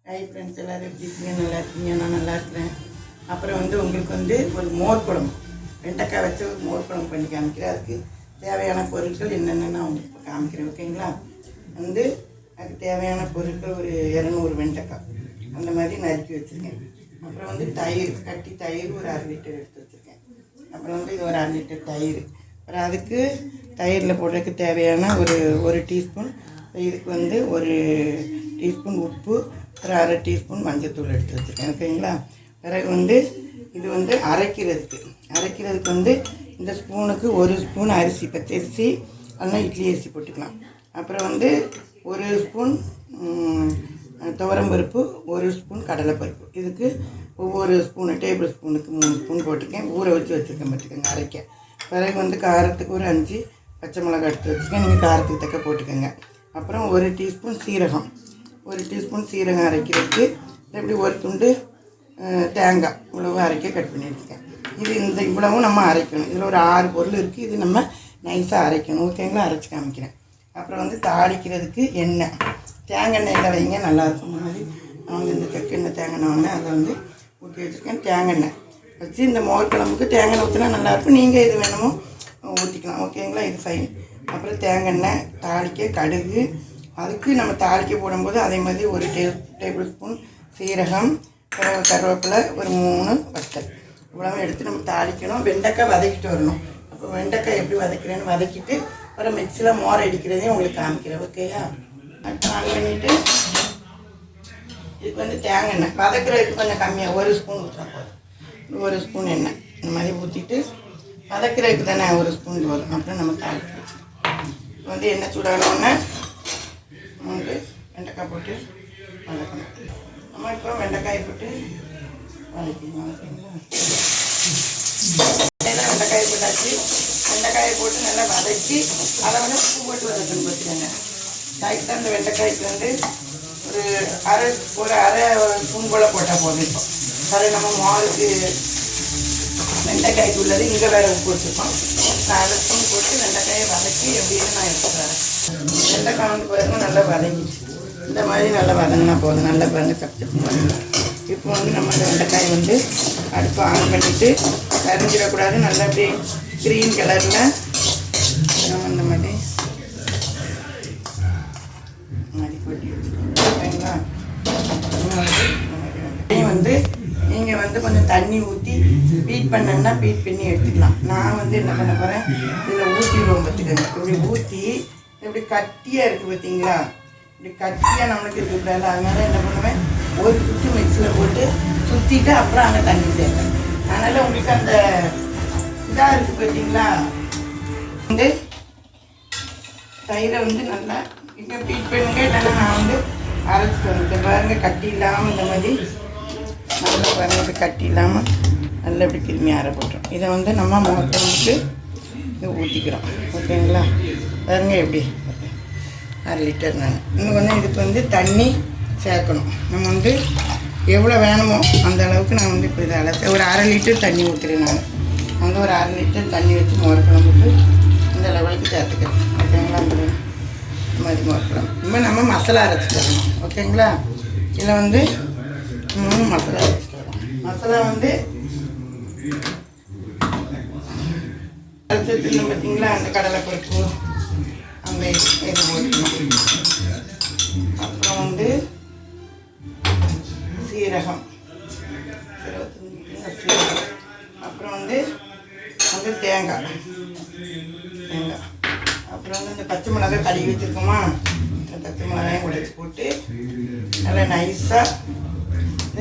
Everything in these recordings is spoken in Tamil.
ஹாய் ஃப்ரெண்ட்ஸ், எல்லோரும் எப்படி இருக்கீங்க? நல்லா இருக்கீங்க? நான் நல்லா இருக்கிறேன். அப்புறம் உங்களுக்கு ஒரு மோர் குழம்பு, வெண்டைக்காய் வச்சு ஒரு மோர் குழம்பு பண்ணி காமிக்கிறேன். அதுக்கு தேவையான பொருட்கள் என்னென்னு நான் உங்களுக்கு இப்போ காமிக்கிறேன். ஓகேங்களா? அதுக்கு தேவையான பொருட்கள் ஒரு 200 வெண்டைக்காய் அந்த மாதிரி நறுக்கி வச்சுருக்கேன். அப்புறம் தயிர், கட்டி தயிர் ஒரு 1/2 லிட்டர் எடுத்து வச்சுருக்கேன். அப்புறம் இது ஒரு 1/2 லிட்டர் தயிர். அப்புறம் அதுக்கு தயிரில் போடுறதுக்கு தேவையான ஒரு டீஸ்பூன், இதுக்கு ஒரு டீஸ்பூன் உப்பு, ஒரு 1/2 டீஸ்பூன் மஞ்சள்தூள் எடுத்து வச்சுருக்கேன். ஓகேங்களா? பிறகு இது அரைக்கிறதுக்கு இந்த ஸ்பூனுக்கு 1 ஸ்பூன் அரிசி, பச்சரிசி இல்லைனா இட்லி அரிசி போட்டுக்கலாம். அப்புறம் 1 ஸ்பூன் துவரம்பருப்பு, 1 ஸ்பூன் கடலைப்பருப்பு. இதுக்கு ஒவ்வொரு ஸ்பூனு, டேபிள் ஸ்பூனுக்கு 3 ஸ்பூன் போட்டிருக்கேன். ஊற வச்சுருக்கேன் பார்த்துக்கோங்க அரைக்க. பிறகு காரத்துக்கு ஒரு 5 பச்சை மிளகாய் எடுத்து வச்சுருக்கேன். நீங்கள் காரத்துக்கு தக்க போட்டுக்கோங்க. அப்புறம் 1 டீஸ்பூன் சீரகம் அரைக்கிறதுக்கு இப்படி ஒரு துண்டு தேங்காய் இவ்வளவு அரைக்க கட் பண்ணி வச்சுருக்கேன். இது இவ்வளவும் நம்ம அரைக்கணும். இதில் ஒரு 6 பொருள் இருக்குது. இது நம்ம நைஸாக அரைக்கணும். ஓகேங்களா? அரைச்சி காமிக்கிறேன். அப்புறம் தாளிக்கிறதுக்கு எண்ணெய், தேங்காய் எண்ணெயில் வைங்க, நல்லாயிருக்கும். இந்த மாதிரி இந்த செக்கெண்ணெய் தேங்காய் எண்ணெய் அதை ஊற்றி வச்சுருக்கேன். தேங்காய் எண்ணெய் வச்சு இந்த மோர் குழம்புக்கு தேங்காய் ஊற்றினா நல்லாயிருக்கும். நீங்கள் இது வேணுமோ ஊற்றிக்கலாம். ஓகேங்களா? இது ஃபைன். அப்புறம் தேங்காய் எண்ணெய், தாளிக்க கடுகு, அதுக்கு நம்ம தாளிக்க போடும்போது அதே மாதிரி ஒரு டேபிள் ஸ்பூன் சீரகம், கருவேப்பிலை, ஒரு 3 வத்தல் இவ்வளவு எடுத்து நம்ம தாளிக்கணும். வெண்டைக்காய் வதக்கிட்டு வரணும். அப்போ வெண்டைக்காய் எப்படி வதக்கிறேன்னு வதக்கிட்டு அப்புறம் மிக்சியில் மோர் அடிக்கிறதையும் உங்களுக்கு காமிக்கிறேன். ஓகேயா? ஆன் பண்ணிவிட்டு இதுக்கு தேங்காய் எண்ணெய் வதக்கிறதுக்கு கொஞ்சம் கம்மியாக 1 ஸ்பூன் ஊற்றினா போதும். 1 ஸ்பூன் எண்ணெய் இந்த மாதிரி ஊற்றிட்டு வதக்கிறதுக்கு தானே 1 ஸ்பூன் போதும். அப்புறம் நம்ம தாளிக்க வச்சு எண்ணெய் சூடானோடனே வெண்டைக்காய் போட்டு வதக்கணும். நம்ம இப்போ வெண்டைக்காய் போட்டு வதக்கணும். ஓகேங்களா? வெண்டைக்காய் போட்டாச்சு. வெண்டைக்காயை போட்டு நல்லா வதக்கி அதை உப்பு போட்டு வதக்கணும். பார்த்துக்கோங்க. லைட்டாக அந்த வெண்டைக்காய்க்கு ஒரு அரை ஸ்பூன் போல் போட்டால் போதும். இப்போ சரி, நம்ம மோருக்கு வெண்டைக்காய்க்கு உள்ளது இங்கே வேறு உப்பு வச்சுருக்கோம். நான் 1/2 ஸ்பூன் போட்டு வெண்டைக்காயை வதக்கி எப்படின்னு நான் எடுத்துக்கிறேன். வெண்டைக்காய் பாருங்கள் நல்லா வதங்கிச்சு. இந்த மாதிரி நல்லா வதங்கினா போதும். நல்லா பாருங்கள் சப்ஜெக்ட் பண்ணலாம். இப்போ நம்ம அந்த வெண்டைக்காய் அடுப்பு ஆன் பண்ணிவிட்டு கரிஞ்சிடக்கூடாது. நல்லா அப்படியே க்ரீன் கலரில் நம்ம இந்த மாதிரி கொட்டி வச்சுக்கோங்க. ஓகேங்களா? நீங்கள் கொஞ்சம் தண்ணி ஊற்றி பீட் பண்ணணுன்னா பீட் பண்ணி எடுத்துக்கலாம். நான் என்ன பண்ண போகிறேன், இதில் ஊற்றிடுவோம். பார்த்துக்கோங்க. இப்படி ஊற்றி இப்படி கட்டியாக இருக்குது பார்த்தீங்களா? இப்படி கட்டியாக நம்மளுக்கு இருக்கக்கூடாது. அதனால் என்ன பண்ணுவேன், ஒரு சுற்றி மிக்ஸில் போட்டு சுற்றிட்டு அப்புறம் அங்கே தண்ணி சேர்ப்பேன். அதனால் உங்களுக்கு அந்த இதாக இருக்குது பார்த்தீங்களா? தயிரை நல்லா இங்கே பீட் பண்ணுங்க. இல்லைன்னா நான் அரைச்சிட்டு வந்துட்டேன். பாருங்கள், கட்டி இல்லாமல் இந்த மாதிரி நல்லா பாருங்கள், கட்டி இல்லாமல் நல்லா இப்படி கிருமி அரை போட்டோம். இதை நம்ம மோட்டருக்கு இதை ஊற்றிக்கிறோம். ஓகேங்களா? பாருங்க எப்படி 1/2 லிட்டர். நான் இன்னும் இதுக்கு தண்ணி சேர்க்கணும். நம்ம எவ்வளோ வேணுமோ அந்த அளவுக்கு நான் இப்போ இதை அழைச்சேன். ஒரு 1/2 லிட்டர் தண்ணி ஊற்றுறேன். நான் ஒரு 1/2 லிட்டர் தண்ணி வச்சு மோர் குழம்புக்கு இந்த லெவலுக்கு சேர்த்துக்கிறேன். ஓகேங்களா? இந்த மாதிரி மோர் குழம்பு இப்போ நம்ம மசாலா அரைச்சிட்டு வரணும். ஓகேங்களா? இதில் மசாலா அரைச்சிட்டு வரோம். மசாலா அரைச்சி வச்சுருந்தோம் பார்த்தீங்களா? அந்த கடலைப்பருப்பு அந்த இது போட்டுக்கணும். அப்புறம் சீரகம், அப்புறம் தேங்காய், அப்புறம் இந்த பச்சை மிளகாய் கழுவி வச்சுருக்கோமா? இந்த பச்சை மிளகாயும் உடைச்சி போட்டு நல்லா நைஸாக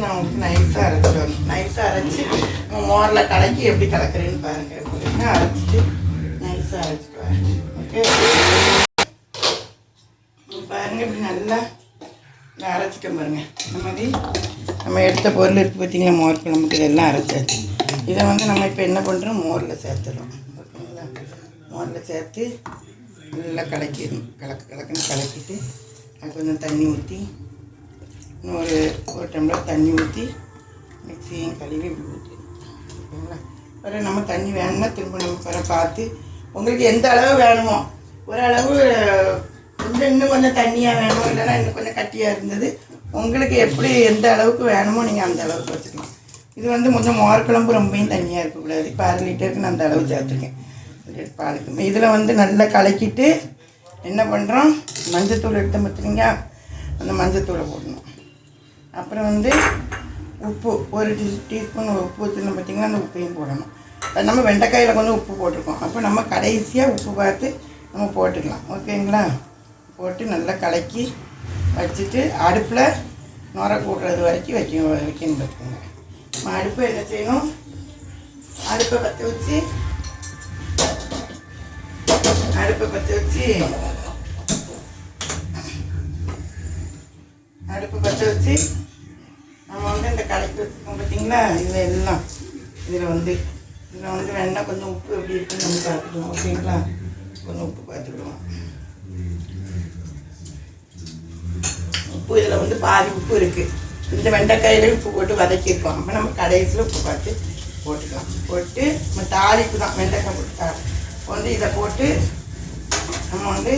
நான் உங்களுக்கு நைஸாக அரைச்சிட்டு வரணும். நைஸாக அரைச்சி மோரில் கலக்கி எப்படி கலக்கிறேன்னு பாருங்கள். அரைச்சிட்டு நைஸாக அரைச்சிட்டு வரேன். ஓகே? பாருங்கள், இப்படி நல்லா அரைச்சிட்டோம் பாருங்கள். இந்த மாதிரி நம்ம எடுத்த பொருள் இருக்குது பார்த்தீங்களா? மோர் குழம்புக்கு இதெல்லாம் அரைச்சாச்சு. இதை நம்ம இப்போ என்ன பண்ணுறோம், மோரில் சேர்த்துறோம். ஓகேங்களா? மோரில் சேர்த்து நல்லா கலக்கிடணும். கலக்குன்னு கலக்கிட்டு அது கொஞ்சம் தண்ணி ஊற்றி இன்னும் ஒரு டம்ளர் தண்ணி ஊற்றி மிக்சியும் கழுவி இப்படி ஊற்றிடணும். ஓகேங்களா? வேறு நம்ம தண்ணி வேணும்னா திரும்ப நம்ம பார்த்து உங்களுக்கு எந்த அளவு வேணுமோ ஓரளவு இன்னும் கொஞ்சம் தண்ணியாக வேணும், இல்லைன்னா இன்னும் கொஞ்சம் கட்டியாக இருந்தது உங்களுக்கு எப்படி எந்த அளவுக்கு வேணுமோ நீங்கள் அந்த அளவுக்கு வச்சுக்கலாம். இது வந்து கொஞ்சம் மோர் குழம்பு ரொம்பவும் தண்ணியாக இருக்கக்கூடாது. இப்போ 1/2 லிட்டருக்கு நான் அந்த அளவு சேர்த்துருக்கேன் பாலுக்கு. இதில் வந்து நல்லா கலக்கிட்டு என்ன பண்ணுறோம், மஞ்சத்தூள் எடுத்து பார்த்துருங்க, அந்த மஞ்சத்தூளை போடணும். அப்புறம் வந்து உப்பு ஒரு டீஸ்பூன் உப்பு வச்சுருந்தோம் பார்த்திங்கன்னா, அந்த உப்பையும் போடணும். நம்ம வெண்டைக்காயில் கொஞ்சம் உப்பு போட்டிருக்கோம். அப்போ நம்ம கடைசியாக உப்பு பார்த்து நம்ம போட்டுக்கலாம். ஓகேங்களா? போட்டு நல்லா கலக்கி வச்சுட்டு அடுப்பில் நுர கூடுறது வரைக்கும் வைக்கணும் பார்த்துக்கோங்க. நம்ம அடுப்பை என்ன செய்யணும், அடுப்பை பற்ற வச்சு நம்ம வந்து இந்த கலக்கி வச்சுருக்கோம் பார்த்தீங்களா, இதில் வந்து வேணால் கொஞ்சம் உப்பு எப்படி இருக்குன்னு நம்ம பார்த்துக்கலாம். ஓகேங்களா? கொஞ்சம் உப்பு பார்த்துக்கிடுவோம். உப்பு இதில் வந்து பாதி உப்பு இருக்குது. இந்த வெண்டைக்காயிலே உப்பு போட்டு வதக்கியிருக்கோம். அப்போ நம்ம கடைசியில் உப்பு பார்த்து போட்டுக்கலாம். போட்டு நம்ம தாளிப்பு தான், வெண்டைக்காய் போட்டு வந்து இதை போட்டு நம்ம வந்து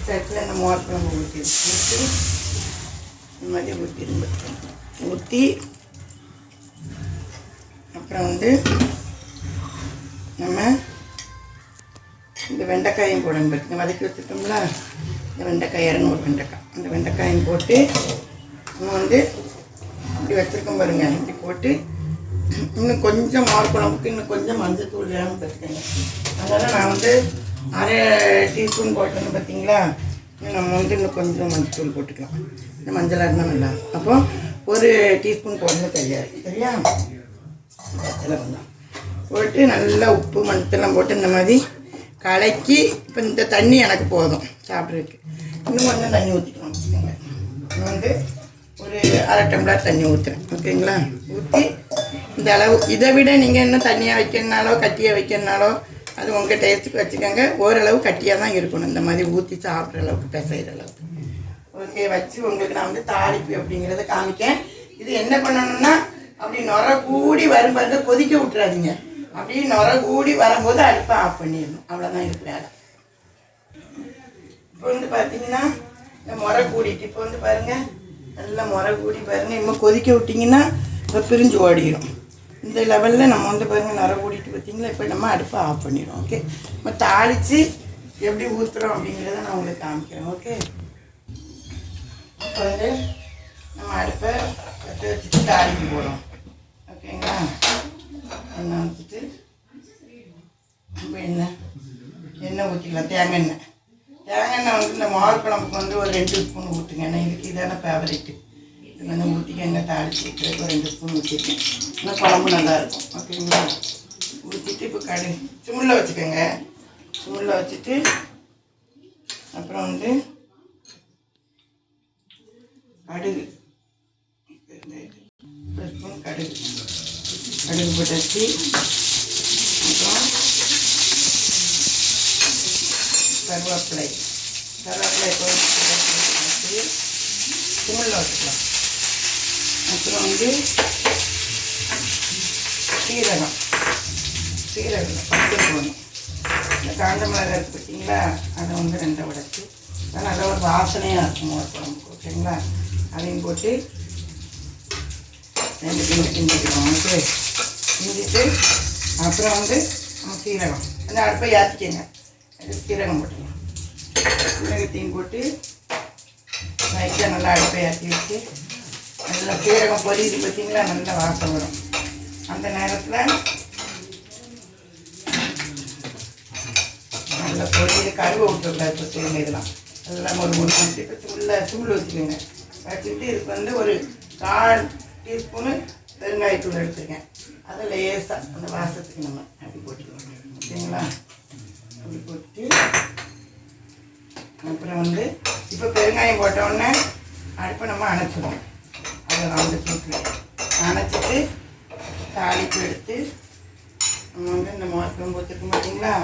சட்டில் இந்த மோர் குழம்பு ஊற்றி இந்த மாதிரி ஊற்றி அப்புறம் வந்து நம்ம இந்த வெண்டைக்காயும் போடணும். பார்த்துங்க, வதக்கி வச்சுட்டோம்ல, இந்த வெண்டைக்காய் 200 வெண்டைக்காய், அந்த வெண்டைக்காயும் போட்டு நம்ம வந்து இப்படி வச்சுருக்கோம் பாருங்க. இப்படி போட்டு இன்னும் கொஞ்சம் மோர் குழம்புக்கு இன்னும் கொஞ்சம் மஞ்சள் தூள் வேணும் பார்த்துக்கோங்க. அதனால் நான் வந்து 1/2 டீஸ்பூன் போட்டேன்னு பார்த்தீங்களா, நம்ம வந்து இன்னும் கொஞ்சம் மஞ்சள் தூள் போட்டுக்கலாம். இந்த மஞ்சளாக இருந்தால் நல்லா இருக்கும். அப்போ 1 டீஸ்பூன் போடணும் சரியா? மஞ்சள் கொஞ்சம் போட்டு நல்லா உப்பு மஞ்சத்தெல்லாம் போட்டு இந்த மாதிரி கலக்கி, இப்போ இந்த தண்ணி எனக்கு போதும் சாப்பிட்றதுக்கு. இன்னும் கொஞ்சம் தண்ணி ஊற்றிக்கலாம் வச்சுக்கோங்க. இன்னும் வந்து ஒரு 1/2 டம்ளர் தண்ணி ஊற்றுறேன். ஓகேங்களா? ஊற்றி இந்த அளவு, இதை விட நீங்கள் இன்னும் தண்ணியாக வைக்கிறனாலோ கட்டியாக வைக்கிறனாலோ அது உங்கள் டேஸ்ட்டுக்கு வச்சுக்கோங்க. ஓரளவு கட்டியாக தான் இருக்கணும், இந்த மாதிரி ஊற்றி சாப்பிட்ற அளவுக்கு, பிசைகிற அளவுக்கு. ஓகே, வச்சு உங்களுக்கு நான் வந்து தாளிப்பு அப்படிங்கிறத காமிக்கேன். இது என்ன பண்ணணும்னா, அப்படி நுர கூடி வரும்போது கொதிக்க விட்டுறாதீங்க. அப்படி நுர கூடி வரும்போது அடுப்பை ஆஃப் பண்ணிடணும். அவ்வளோதான் இருக்கு வேலை. இப்போ வந்து பார்த்தீங்கன்னா இந்த முறை கூடிட்டு இப்போ வந்து பாருங்கள், நல்லா முறை கூடி பாருங்கள். இன்னும் கொதிக்க விட்டிங்கன்னா இப்போ பிரிஞ்சு ஓடிடும். இந்த லெவலில் நம்ம வந்து பாருங்கள் நுர கூடிட்டு பார்த்தீங்களா. இப்போ நம்ம அடுப்பை ஆஃப் பண்ணிடுவோம். ஓகே, நம்ம தாளித்து எப்படி ஊற்றுறோம் அப்படிங்கிறத நான் உங்களுக்கு காமிக்கிறேன். ஓகே, இப்போ வந்து நம்ம அடுப்பை வச்சுட்டு தாளிக்கு போடுறோம். ஓகேங்களா? எண்ணெய் வச்சுட்டு இப்போ எண்ணெய் ஊற்றிக்கலாம். தேங்காய் எண்ணெய் வந்து இந்த மோர் குழம்புக்கு வந்து ஒரு 2 ஸ்பூன் ஊற்றுங்க. ஏன்னா இதுக்கு இதான ஃபேவரேட்டு. இது வந்து ஊற்றிக்கங்க. தாளித்து வைக்கிறதுக்கு ஒரு 2 ஸ்பூன் ஊற்றிருக்கேன். இன்னும் குழம்பு நல்லாயிருக்கும். ஓகேங்களா? ஊற்றிட்டு இப்போ சிம்மில் வச்சுக்கோங்க. சிம்மில் வச்சுட்டு அப்புறம் வந்து கடுகு 1 ஸ்பூன் கடுகு போட்டாச்சு. அப்புறம் கருவேப்பிலை போட்டு சிம்மில் வச்சுக்கலாம். அப்புறம் வந்து சீரகம் பச்சை போடணும். இந்த காஞ்ச மிளகாய் இருக்குது பார்த்தீங்களா, அதை வந்து 2 உடைச்சி நல்ல ஒரு வாசனையாக இருக்கும் மோர் குழம்புக்கு. ஓகேங்களா? அதையும் போட்டு 2 கிண்டிக்கிறோம். ஓகே, கிண்டிட்டு அப்புறம் வந்து நம்ம சீரகம் அந்த அடுப்பை ஏற்றிக்கங்க. சீரகம் போட்டுக்கலாம். சீரகத்தையும் போட்டு லைட்டாக நல்லா அடுப்பை ஏற்றி வச்சு நல்லா சீரகம் பொரியுது பார்த்தீங்களா, நல்லா வாசம் வரும். அந்த நேரத்தில் நல்லா பொரியுது, கருவை விட்டுருக்கூடாது. இப்போ சீரகம் இதெல்லாம் எல்லாம் ஒரு 3 நிமிஷம் இப்போ சிம்மில் வச்சுக்கோங்க. வச்சுட்டு இதுக்கு வந்து ஒரு 1/4 டீஸ்பூனு பெருங்காயத்தூள் எடுத்துருக்கேன். அதை லேசாக அந்த வாசத்துக்கு நம்ம அப்படி போட்டுக்கலாம். ஓகேங்களா? அப்படி போட்டு அப்புறம் வந்து இப்போ பெருங்காயம் போட்டோடனே அடுப்பை நம்ம அணைச்சிடுவோம். அதை ரவுண்டு சூட்டில் அணைச்சிட்டு தாளிப்பு எடுத்து நம்ம வந்து இந்த மோர் குழம்பு வச்சுருக்க மாட்டிங்களா,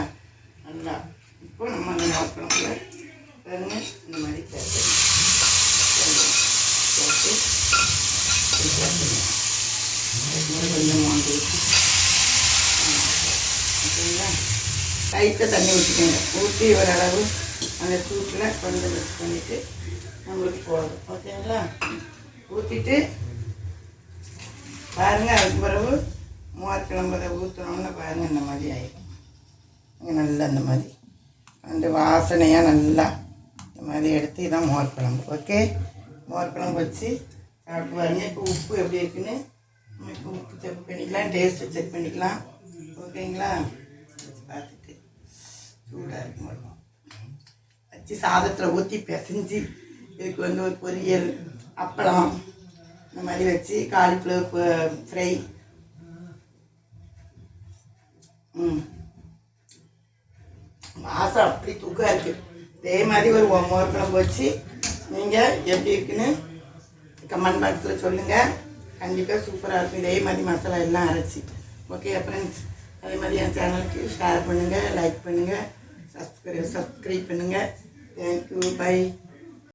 நல்லா இப்போ நம்ம அந்த மோர் குழம்புல பாருங்க இந்த மாதிரி போட்டு கொஞ்சம் மோந்து ஊற்றி ஓகேங்களா, லைட்டாக தண்ணி ஊற்றிக்கோங்க. ஊற்றி ஓரளவு அந்த சூட்டில் கொஞ்சம் மிக்ஸ் பண்ணிவிட்டு நம்மளுக்கு போதும். ஓகேங்களா? ஊற்றிட்டு பாருங்கள். அதுக்கு பிறகு மோர் குழம்பதை ஊற்றணுன்னு பாருங்கள், இந்த மாதிரி ஆகிடும். நல்லா இந்த மாதிரி அந்த வாசனையாக நல்லா இந்த மாதிரி எடுத்து இதான் மோர் குழம்பு. ஓகே, மோர் குழம்பு வச்சு சாப்பிட்டு பாருங்க. இப்போ உப்பு எப்படி இருக்குன்னு இப்போ உப்பு செக் பண்ணிக்கலாம், டேஸ்ட்டு செக் பண்ணிக்கலாம். ஓகேங்களா? வச்சு பார்த்துட்டு சூடாக இருக்கும் வச்சு சாதத்தில் ஊற்றி பிசைஞ்சு இதுக்கு வந்து ஒரு பொரியல், அப்பளம் இந்த மாதிரி வச்சு காலிஃப்ளவர் ஃப்ரை. வாசம் அப்படி தூக்காக இருக்குது. இதே மாதிரி ஒரு மோர் குழம்பு வச்சு நீங்கள் எப்படி இருக்குன்னு கமெண்ட் பாக்ஸில் சொல்லுங்கள். கண்டிப்பாக சூப்பராக இருக்கும். இதே மாதிரி மசாலா எல்லாம் அரைச்சி. ஓகே ஃப்ரெண்ட்ஸ், அதே மாதிரி என் சேனலுக்கு ஷேர் பண்ணுங்கள், லைக் பண்ணுங்கள், சப்ஸ்கிரைப் பண்ணுங்கள். Thank you, by.